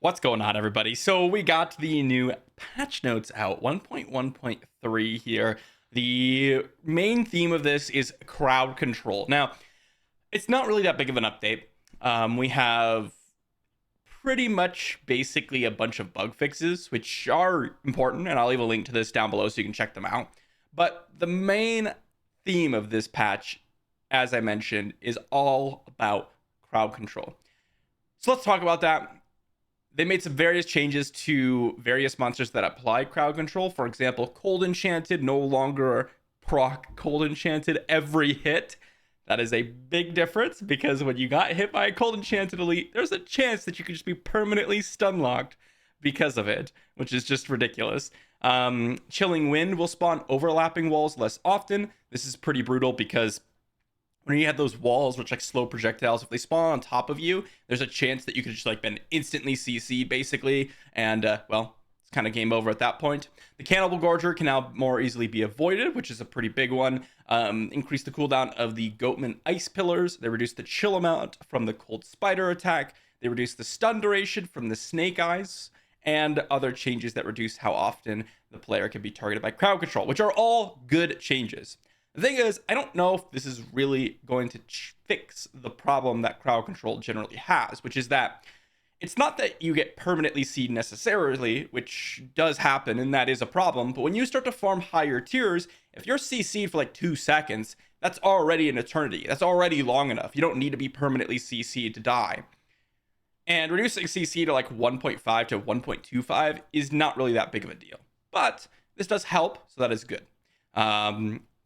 What's going on, everybody? So we got the new patch notes out, 1.1.3 here. The main theme of this is crowd control. Now, it's not really that big of an update. We have pretty much basically a bunch of bug fixes, which are important, and I'll leave a link to this down below so you can check them out. But the main theme of this patch, as I mentioned, is all about crowd control. So let's talk about that. They made some various changes to various monsters that apply crowd control. For example, Cold Enchanted no longer proc Cold Enchanted every hit. That is a big difference because when you got hit by a Cold Enchanted Elite, there's a chance that you could just be permanently stun locked because of it, which is just ridiculous. Chilling Wind will spawn overlapping walls less often. This is pretty brutal because when you have those walls, which like slow projectiles, if they spawn on top of you, there's a chance that you could just like been instantly CC'd basically, and well, it's kind of game over at that point. The Cannibal Gorger can now more easily be avoided, which is a pretty big one. Increase the cooldown of the Goatman Ice Pillars. They reduce the chill amount from the Cold Spider attack. They reduce the stun duration from the Snake Eyes, and other changes that reduce how often the player can be targeted by crowd control, which are all good changes. The thing is, I don't know if this is really going to fix the problem that crowd control generally has, which is that it's not that you get permanently seed necessarily, which does happen, and that is a problem. But when you start to farm higher tiers, if you're CC'd for like 2 seconds, that's already an eternity. That's already long enough. You don't need to be permanently CC'd to die. And reducing CC to like 1.5 to 1.25 is not really that big of a deal. But this does help, so that is good.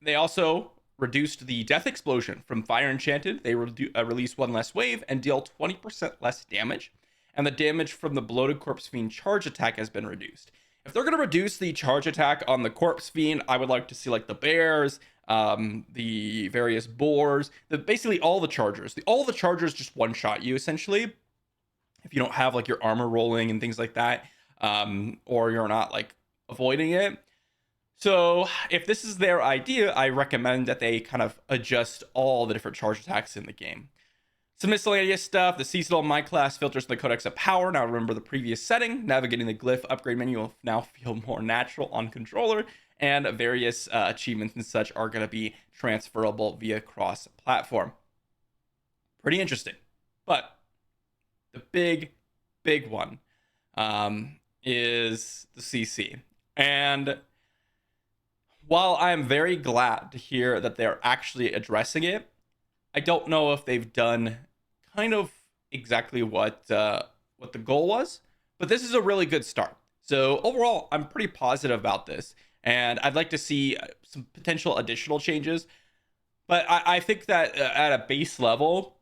They also reduced the death explosion from Fire Enchanted. They release one less wave and deal 20% less damage. And the damage from the Bloated Corpse Fiend charge attack has been reduced. If they're going to reduce the charge attack on the Corpse Fiend, I would like to see like the bears, the various boars, basically all the chargers. All the chargers just one-shot you essentially. If you don't have like your armor rolling and things like that, or you're not like avoiding it. So if this is their idea, I recommend that they kind of adjust all the different charge attacks in the game. Some miscellaneous stuff. The seasonal My Class filters in the Codex of Power. Now remember the previous setting. Navigating the glyph upgrade menu will now feel more natural on controller. And various achievements and such are going to be transferable via cross-platform. Pretty interesting. But the big one is the CC. And while I'm very glad to hear that they're actually addressing it, I don't know if they've done kind of exactly what the goal was, but this is a really good start. So overall, I'm pretty positive about this, and I'd like to see some potential additional changes. But I think that at a base level,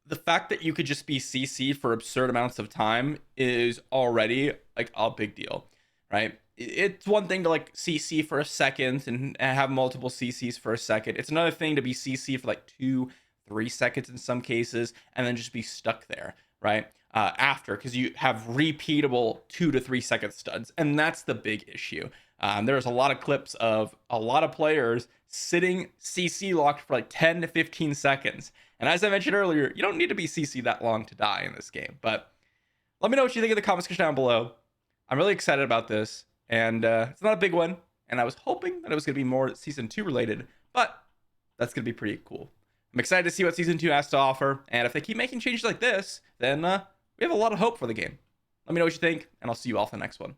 the fact that you could just be CC'd for absurd amounts of time is already like a big deal, right? It's one thing to like CC for a second and have multiple CCs for a second. It's another thing to be CC for like 2-3 seconds in some cases and then just be stuck there, right? After, because you have repeatable 2 to 3 second stuns, and that's the big issue. There's a lot of clips of a lot of players sitting CC locked for like 10 to 15 seconds. And as I mentioned earlier, you don't need to be CC that long to die in this game. But let me know what you think in the comment section down below. I'm really excited about this. And it's not a big one, and I was hoping that it was going to be more Season 2 related, but that's going to be pretty cool. I'm excited to see what Season 2 has to offer, and if they keep making changes like this, then we have a lot of hope for the game. Let me know what you think, and I'll see you all for the next one.